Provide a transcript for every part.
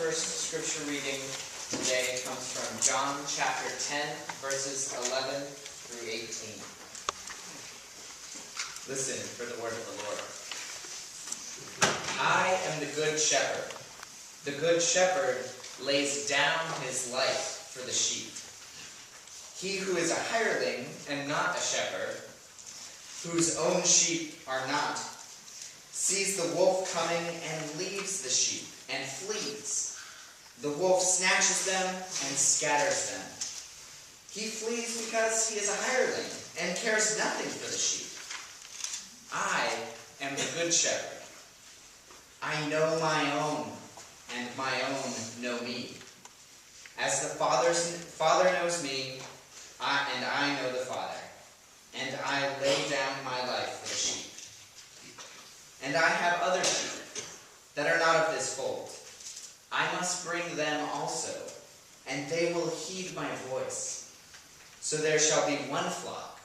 first scripture reading today comes from John chapter 10, verses 11 through 18. Listen for the word of the Lord. I am the good shepherd. The good shepherd lays down his life for the sheep. He who is a hireling and not a shepherd, whose own sheep are not, sees the wolf coming and leaves the sheep and flees. The wolf snatches them and scatters them. He flees because he is a hireling and cares nothing for the sheep. I am the good shepherd. I know my own, and my own know me. As the Father knows me, and I know the Father, and I lay down my life for the sheep. And I have other sheep that are not of this fold. I must bring them also, and they will heed my voice. So there shall be one flock,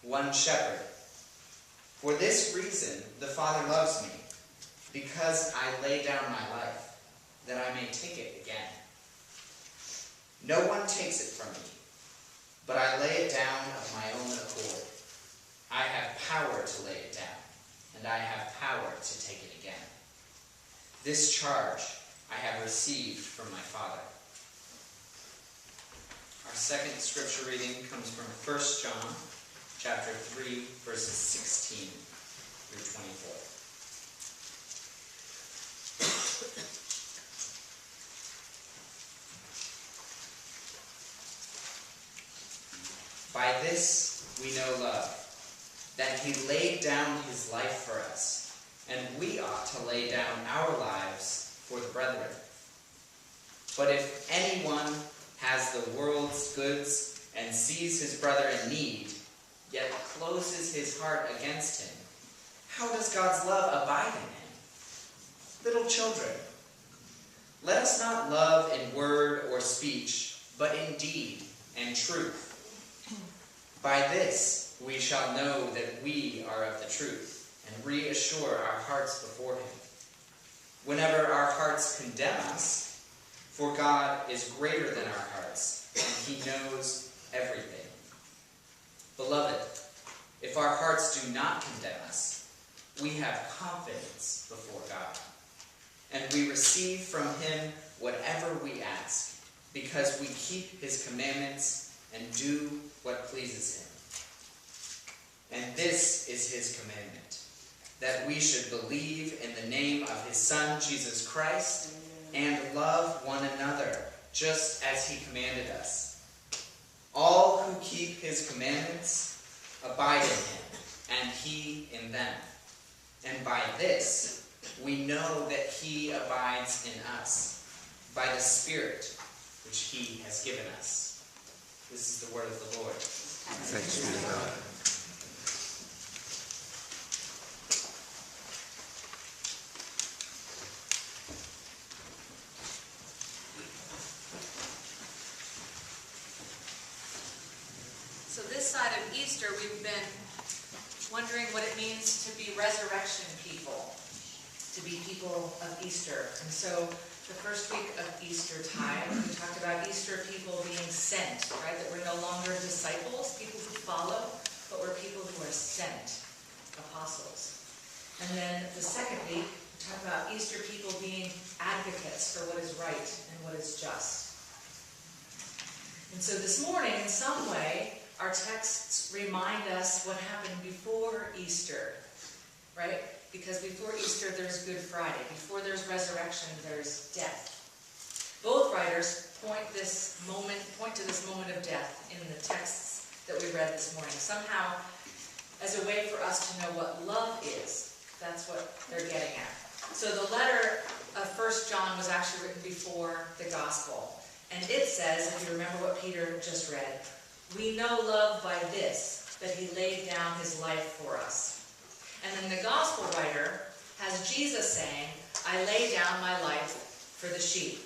one shepherd. For this reason the Father loves me, because I lay down my life, that I may take it again. No one takes it from me, but I lay it down of my own accord. I have power to lay it down, and I have power to take it again. This charge I have received from my Father. Our second scripture reading comes from 1 John chapter 3, verses 16 through 24. By this we know love, that he laid down his life for us, and we ought to lay down our lives for the brethren. But if anyone has the world's goods and sees his brother in need, yet closes his heart against him, how does God's love abide in him? Little children, let us not love in word or speech, but in deed and truth. By this we shall know that we are of the truth, and reassure our hearts before him. Whenever our hearts condemn us, for God is greater than our hearts, and he knows everything. Beloved, if our hearts do not condemn us, we have confidence before God, and we receive from him whatever we ask, because we keep his commandments and do what pleases him. And this is his commandment, that we should believe in the name of his Son, Jesus Christ, and love one another, just as he commanded us. All who keep his commandments abide in him, and he in them. And by this we know that he abides in us, by the Spirit which he has given us. This is the word of the Lord. Thanks be to God. So this side of Easter, we've been wondering what it means to be resurrection people, to be people of Easter. And so the first week of Easter time, we talked about Easter people being sent, right? That we're no longer disciples, people who follow, but we're people who are sent, apostles. And then the second week, we talked about Easter people being advocates for what is right and what is just. And so this morning, in some way, our texts remind us what happened before Easter, right? Because before Easter, there's Good Friday. Before there's resurrection, there's death. Both writers point to this moment of death in the texts that we read this morning. Somehow, as a way for us to know what love is, that's what they're getting at. So the letter of 1 John was actually written before the gospel. And it says, if you remember what Peter just read, we know love by this, that he laid down his life for us. And then the gospel writer has Jesus saying, I lay down my life for the sheep.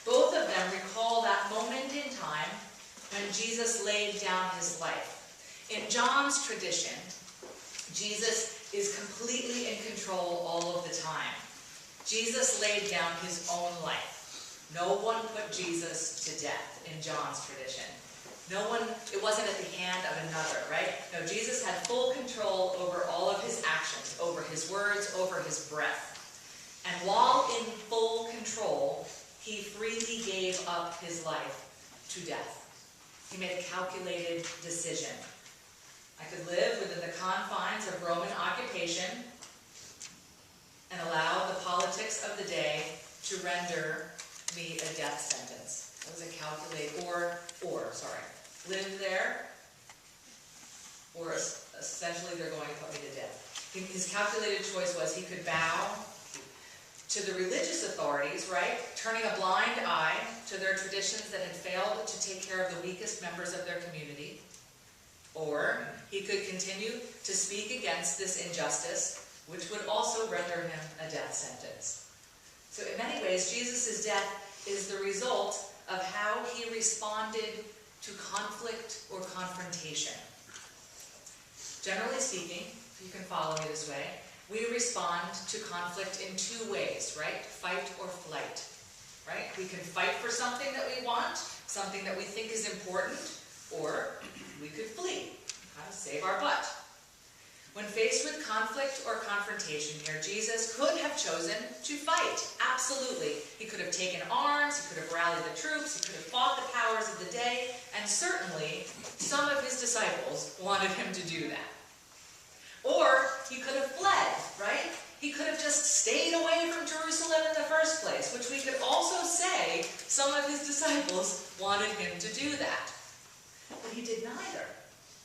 Both of them recall that moment in time when Jesus laid down his life. In John's tradition, Jesus is completely in control all of the time. Jesus laid down his own life. No one put Jesus to death in John's tradition. It wasn't at the hand of another, right? No, Jesus had full control over all of his actions, over his words, over his breath. And while in full control, he freely gave up his life to death. He made a calculated decision. I could live within the confines of Roman occupation and allow the politics of the day to render me a death sentence. That was a live there, or essentially they're going to put me to death. His calculated choice was he could bow to the religious authorities, right? Turning a blind eye to their traditions that had failed to take care of the weakest members of their community. Or he could continue to speak against this injustice, which would also render him a death sentence. So in many ways, Jesus' death is the result of how he responded to conflict or confrontation. Generally speaking, if you can follow me this way, we respond to conflict in two ways, right? Fight or flight, right? We can fight for something that we want, something that we think is important, or we could flee, kind of save our butt. When faced with conflict or confrontation here, Jesus could have chosen to fight, absolutely. He could have taken arms, he could have rallied the troops, he could have fought the powers of the day, and certainly some of his disciples wanted him to do that. Or he could have fled, right? He could have just stayed away from Jerusalem in the first place, which we could also say some of his disciples wanted him to do that. But he did neither,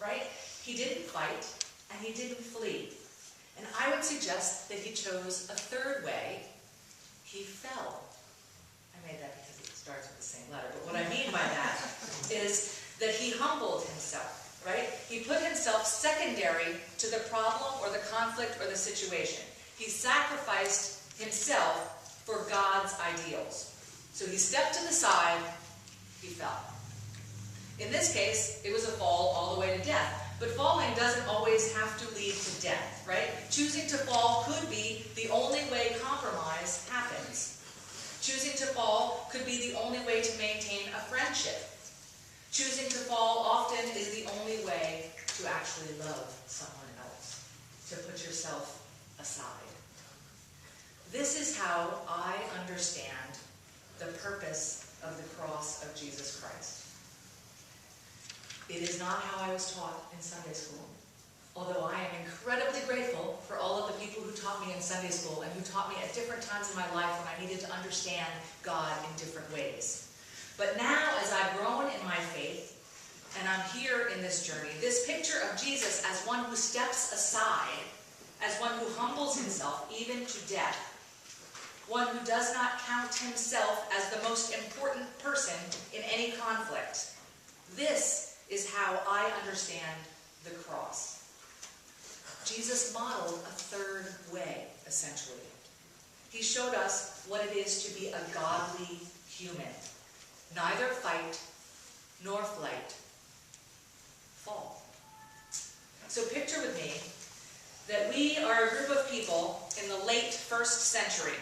right? He didn't fight, and he didn't flee. And I would suggest that he chose a third way. He fell. I made that because it starts with the same letter. But what I mean by that is that he humbled himself, right? He put himself secondary to the problem or the conflict or the situation. He sacrificed himself for God's ideals. So he stepped to the side, he fell. In this case, it was a fall all the way to death. But falling doesn't always have to lead to death, right? Choosing to fall could be the only way compromise happens. Choosing to fall could be the only way to maintain a friendship. Choosing to fall often is the only way to actually love someone else, to put yourself aside. This is how I understand the purpose of the cross of Jesus Christ. It is not how I was taught in Sunday school, although I am incredibly grateful for all of the people who taught me in Sunday school and who taught me at different times in my life when I needed to understand God in different ways. But now, as I've grown in my faith, and I'm here in this journey, this picture of Jesus as one who steps aside, as one who humbles himself even to death, one who does not count himself as the most important person in any conflict. This is how I understand the cross. Jesus modeled a third way, essentially. He showed us what it is to be a godly human. Neither fight nor flight. Fall. So picture with me that we are a group of people in the late 1st century,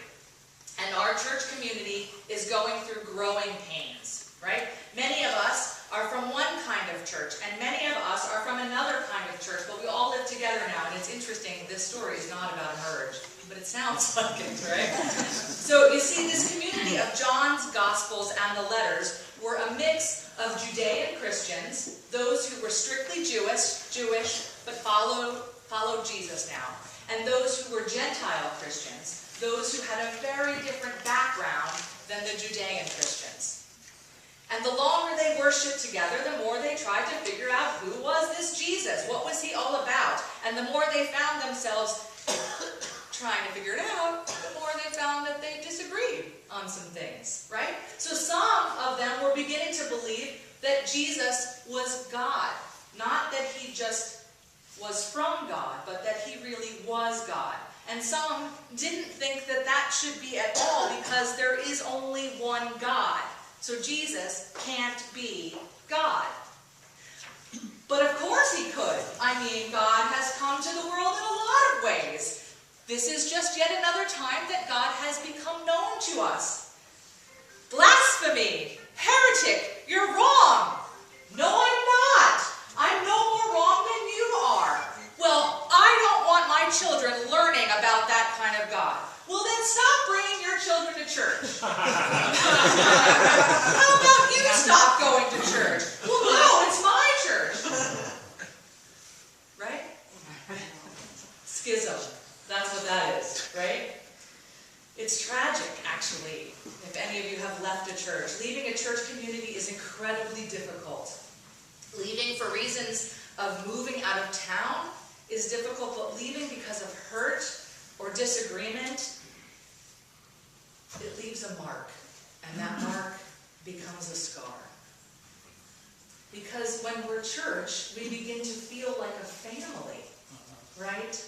and our church community is going through growing pains, right? Many of us are from one kind of church, and many of us are from another kind of church, but we all live together now, and it's interesting, this story is not about a merge, but it sounds like it, right? So you see, this community of John's Gospels and the letters were a mix of Judean Christians, those who were strictly Jewish, but followed Jesus now, and those who were Gentile Christians, those who had a very different background than the Judean Christians. And the longer they worshipped together, the more they tried to figure out who was this Jesus? What was he all about? And the more they found themselves trying to figure it out, the more they found that they disagreed on some things, right? So some of them were beginning to believe that Jesus was God. Not that he just was from God, but that he really was God. And some didn't think that that should be at all because there is only one God. So Jesus can't be God. But of course he could. I mean, God has come to the world in a lot of ways. This is just yet another time that God has become known to us. Last left a church. Leaving a church community is incredibly difficult. Leaving for reasons of moving out of town is difficult, but leaving because of hurt or disagreement, it leaves a mark, and that mark becomes a scar. Because when we're church, we begin to feel like a family, right?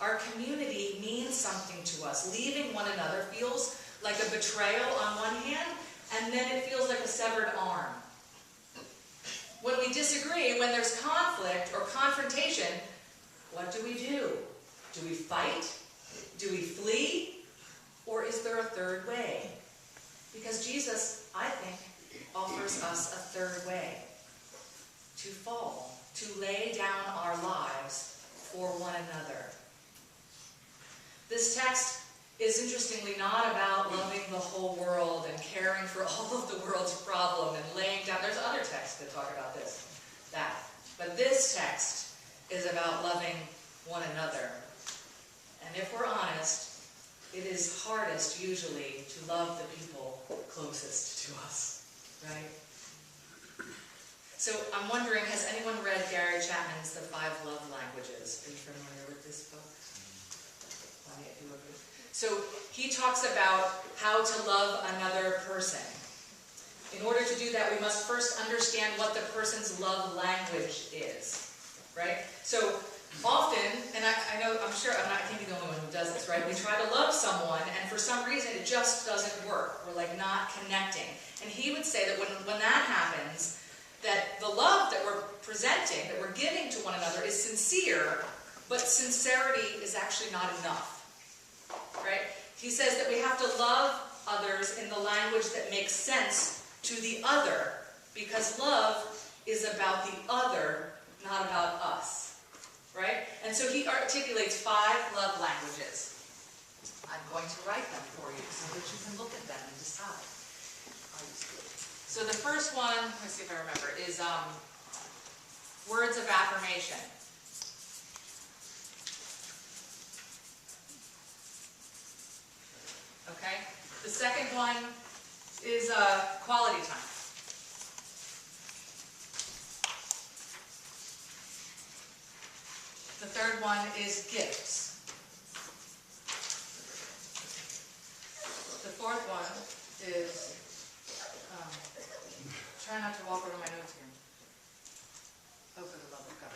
Our community means something to us. Leaving one another feels like a betrayal on one hand, and then it feels like a severed arm. When we disagree, when there's conflict or confrontation, what do? Do we fight? Do we flee? Or is there a third way? Because Jesus, I think, offers us a third way. To fall, to lay down our lives for one another. This text is interestingly not about loving the whole world and caring for all of the world's problem and laying down. There's other texts that talk about that. But this text is about loving one another. And if we're honest, it is hardest usually to love the people closest to us, right? So I'm wondering, has anyone read Gary Chapman's The 5 Love Languages? Are you familiar with this book? So he talks about how to love another person. In order to do that, we must first understand what the person's love language is, right? So often, and I know, I can't be the only one who does this, right? We try to love someone, and for some reason, it just doesn't work. We're like not connecting. And he would say that when that happens, that the love that we're presenting, that we're giving to one another is sincere, but sincerity is actually not enough, right? He says that we have to love others in the language that makes sense to the other, because love is about the other, not about us, right? And so he articulates 5 love languages. I'm going to write them for you so that you can look at them and decide. So the first one, let's see if I remember, is words of affirmation. Okay? The second one is quality time. The third one is gifts. The fourth one is try not to walk over my notes here. Oh, for the love of God.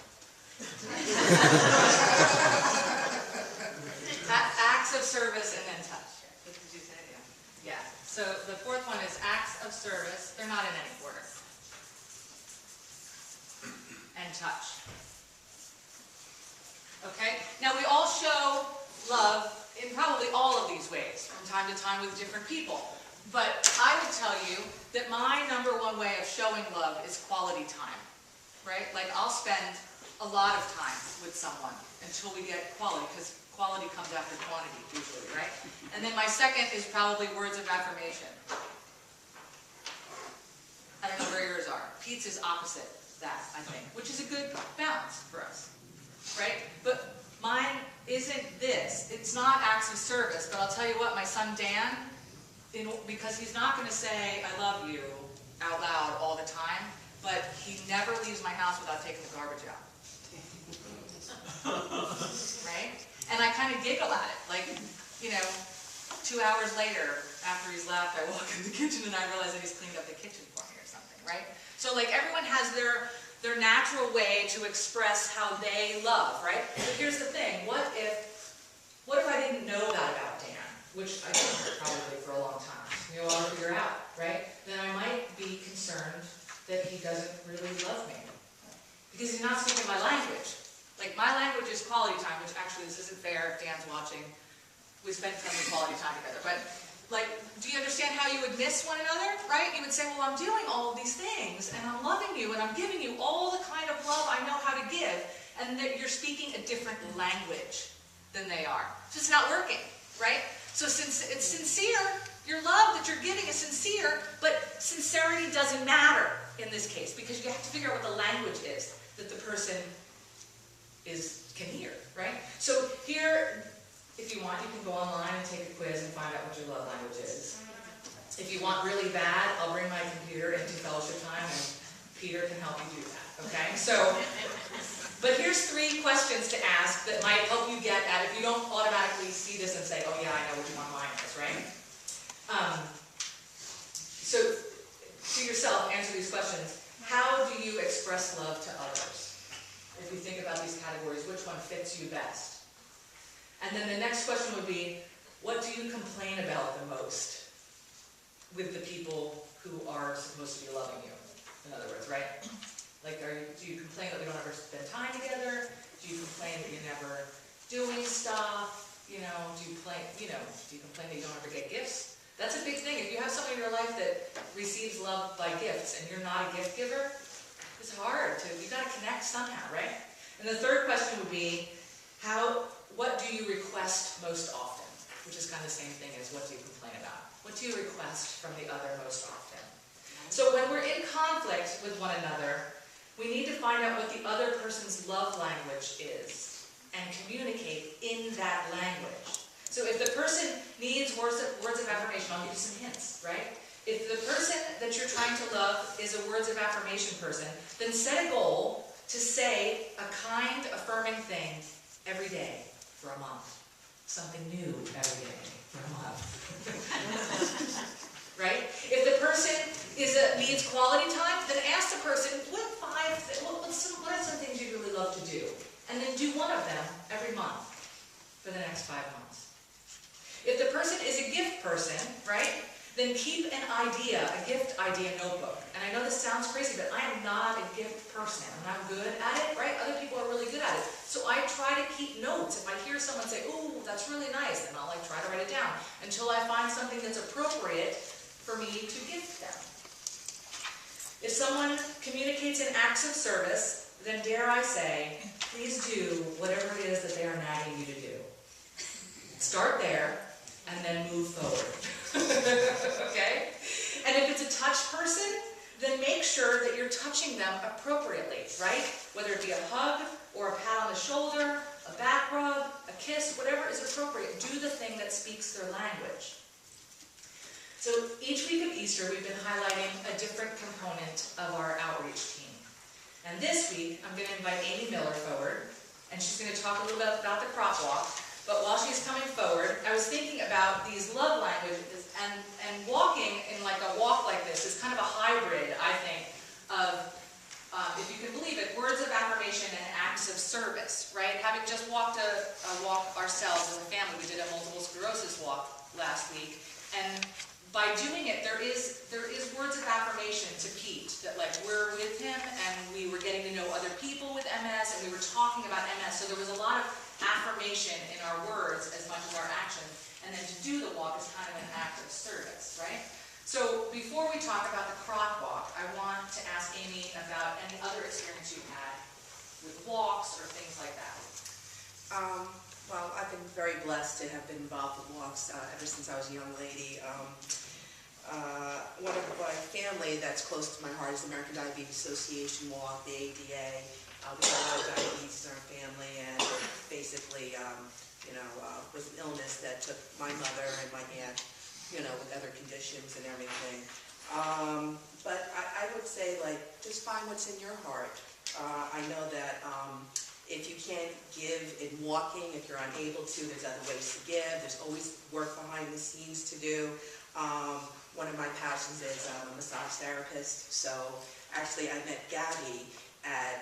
Acts of service and then touch. Did you say it? Yeah. So the fourth one is acts of service. They're not in any order. And touch. Okay? Now we all show love in probably all of these ways from time to time with different people. But I would tell you that my number one way of showing love is quality time, right? Like I'll spend a lot of time with someone until we get quality, because quality comes after quantity usually, right? And then my second is probably words of affirmation. I don't know where yours are. Pete's is opposite that, I think, which is a good balance for us, right? But mine isn't this. It's not acts of service, but I'll tell you what, my son Dan, because he's not going to say, I love you, out loud all the time, but he never leaves my house without taking the garbage out. Right? And I kind of giggle at it. Like, 2 hours later, after he's left, I walk in the kitchen and I realize that he's cleaned up the kitchen for me or something, right? So, like, everyone has their natural way to express how they love, right? But here's the thing. What if I didn't know that about Dan? Which I didn't probably for a long time. I'll figure out, right? Then I might be concerned that he doesn't really love me. Because he's not speaking my language. Like, my language is quality time, which actually, this isn't fair if Dan's watching. We spend tons of quality time together. But, like, do you understand how you would miss one another, right? You would say, well, I'm doing all of these things, and I'm loving you, and I'm giving you all the kind of love I know how to give, and that you're speaking a different language than they are. It's just not working, right? So since it's sincere, your love that you're giving is sincere, but sincerity doesn't matter in this case, because you have to figure out what the language is that the person can hear, right? So here, if you want, you can go online and take a quiz and find out what your love language is. If you want really bad, I'll bring my computer into fellowship time and Peter can help you do that, okay? So, but here's 3 questions to ask that might help you get at, if you don't automatically see this and say, oh yeah, I know what one line is, right? So, to yourself, answer these questions. How do you express love to others? If you think about these categories, which one fits you best? And then the next question would be, what do you complain about the most with the people who are supposed to be loving you? In other words, right? Like, do you complain that we don't ever spend time together? Do you complain that you're never doing stuff? You know, do you complain that you don't ever get gifts? That's a big thing. If you have someone in your life that receives love by gifts and you're not a gift giver, it's hard to, you gotta connect somehow, right? And the third question would be, what do you request most often? Which is kind of the same thing as what do you complain about? What do you request from the other most often? So when we're in conflict with one another, we need to find out what the other person's love language is and communicate in that language. So if the person needs words of affirmation, I'll give you some hints, right? If the person that you're trying to love is a words of affirmation person, then set a goal to say a kind, affirming thing every day for a month. Something new every day for a month. Right? If the person needs quality time, then ask the person, what are some things you really love to do? And then do one of them every month for the next 5 months. If the person is a gift person, right, then keep a gift idea notebook. And I know this sounds crazy, but I am not a gift person. I'm not good at it, right? Other people are really good at it. So I try to keep notes. If I hear someone say, ooh, that's really nice, then I'll try to write it down until I find something that's appropriate for me to gift them. If someone communicates in acts of service, then dare I say, please do whatever it is that they are nagging you to do. Start there, and then move forward. Okay? And if it's a touch person, then make sure that you're touching them appropriately, right? Whether it be a hug, or a pat on the shoulder, a back rub, a kiss, whatever is appropriate. Do the thing that speaks their language. So each week of Easter, we've been highlighting a different component of our outreach team. And this week, I'm going to invite Amy Miller forward, and she's going to talk a little bit about the crop walk. But while she's coming forward, I was thinking about these love languages, and walking in like a walk like this is kind of a hybrid, I think, of, if you can believe it, words of affirmation and acts of service, right? Having just walked a walk ourselves as a family, we did a multiple sclerosis walk last week, and by doing it, there is words of affirmation to Pete, that like we're with him and we were getting to know other people with MS and we were talking about MS, so there was a lot of affirmation in our words as much as our action, and then to do the walk is kind of an act of service, right? So before we talk about the croc walk, I want to ask Amy about any other experience you've had with walks or things like that. Well, I've been very blessed to have been involved with walks ever since I was a young lady. One of my family that's close to my heart is the American Diabetes Association walk, the ADA. We have a lot of diabetes in our family, and basically, was an illness that took my mother and my aunt, with other conditions and everything. But I would say, just find what's in your heart. I know that if you can't give in walking, if you're unable to, there's other ways to give. There's always work behind the scenes to do. One of my passions is I'm a massage therapist. So actually I met Gabby at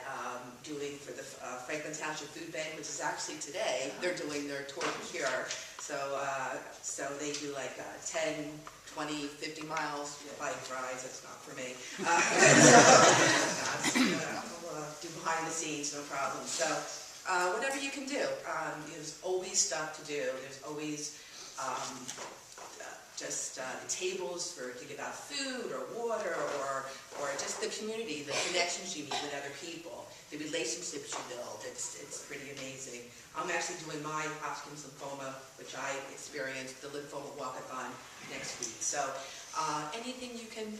doing for the Franklin Township Food Bank, which is actually today. They're doing their tour of cure. So they do 10, 20, 50 miles bike rides. That's not for me. Do behind the scenes, no problem. So whatever you can do. There's always stuff to do. There's always tables to give out food or water or just the community, the connections you meet with other people, the relationships you build. It's pretty amazing. I'm actually doing my Hodgkin's lymphoma, which I experienced, the lymphoma walkathon next week. So anything you can,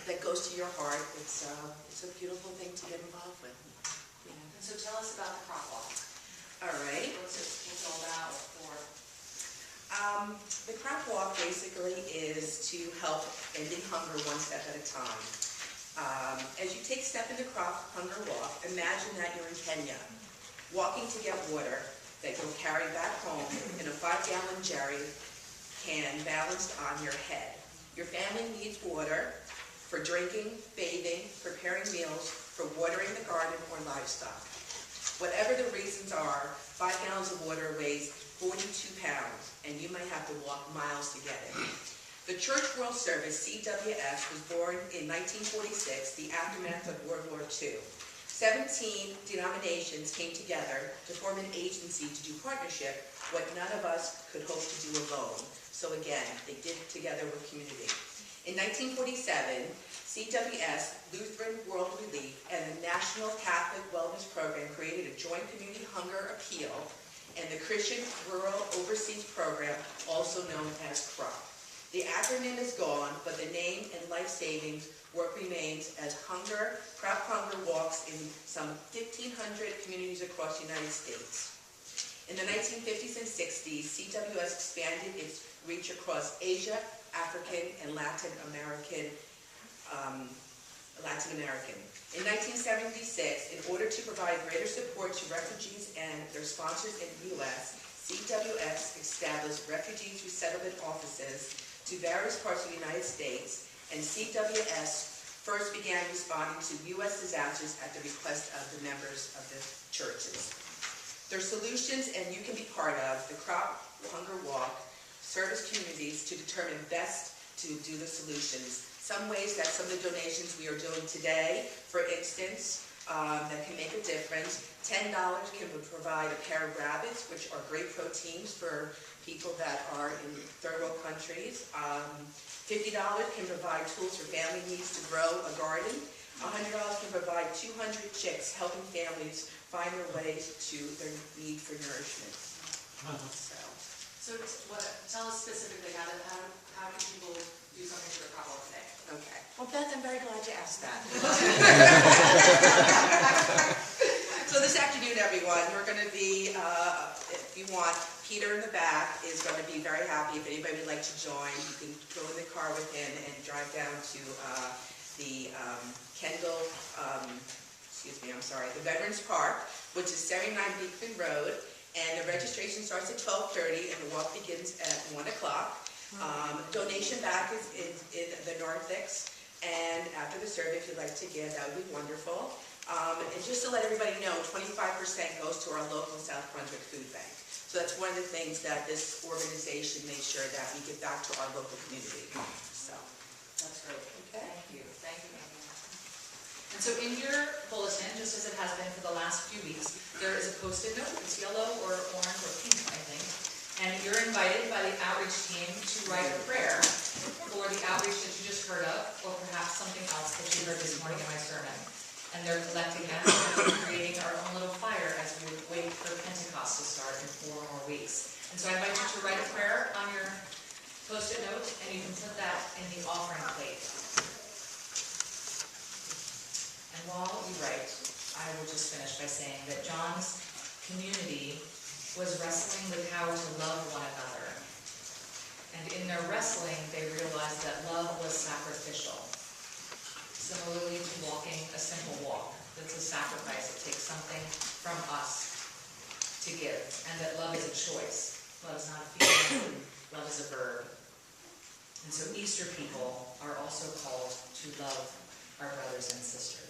that goes to your heart, it's a beautiful thing to get involved with. Yeah. And so tell us about the crop walk. All right. What's it all about? The crop walk basically is to help ending hunger one step at a time. As you take step in the crop hunger walk, imagine that you're in Kenya, walking to get water that you'll carry back home in a 5-gallon jerry can balanced on your head. Your family needs water for drinking, bathing, preparing meals, for watering the garden or livestock. Whatever the reasons are, 5 gallons of water weighs 42 pounds, and you might have to walk miles to get it. The Church World Service, CWS, was born in 1946, the aftermath of World War II. 17 denominations came together to form an agency to do partnership, what none of us could hope to do alone. So again, they did it together with community. In 1947, CWS, Lutheran World Relief, and the National Catholic Wellness Program created a joint community hunger appeal, and the Christian Rural Overseas Program, also known as CROP. The acronym is gone, but the name and life savings work remains as CROP Hunger walks in some 1,500 communities across the United States. In the 1950s and 60s, CWS expanded its reach across Asia, African, and Latin American. In 1976, in order to provide greater support to refugees and their sponsors in the U.S., CWS established refugee resettlement offices to various parts of the United States, and CWS first began responding to U.S. disasters at the request of the members of the churches. Their solutions, and you can be part of, the Crop Hunger Walk, service communities to determine best to do the solutions. Some ways that some of the donations we are doing today, for instance, that can make a difference. $10 can provide a pair of rabbits, which are great proteins for people that are in third world countries. $50 can provide tools for family needs to grow a garden. $100 can provide 200 chicks, helping families find their ways to their need for nourishment. So tell us specifically how can people do something for the crop walk today? Okay. Well, Beth, I'm very glad you asked that. So this afternoon, everyone, we're going to be, if you want, Peter in the back is going to be very happy. If anybody would like to join, you can go in the car with him and drive down to the the Veterans Park, which is 79 Beekman Road. And the registration starts at 12:30 and the walk begins at 1 o'clock. Donation bag is in the narthex. And after the service, if you'd like to give, that would be wonderful. And just to let everybody know, 25% goes to our local South Brunswick Food Bank. So that's one of the things that this organization makes sure that we give back to our local community. So that's great. Okay. Thank you. Thank you, Amy. And so in your bulletin, just as it has been for the last few weeks, there is a post-it note. It's yellow or orange or pink, I think. And you're invited by the outreach team to write a prayer for the outreach that you just heard of, or perhaps something else that you heard this morning in my sermon. And they're collecting them and creating our own little fire as we wait for Pentecost to start in 4 more weeks. And so I invite you to write a prayer on your post-it note, and you can put that in the offering plate. And while we write, I will just finish by saying that John's community was wrestling with how to love one another. And in their wrestling, they realized that love was sacrificial. Similarly to walking a simple walk, that's a sacrifice. It takes something from us to give. And that love is a choice. Love is not a feeling. Love is a verb. And so Easter people are also called to love our brothers and sisters.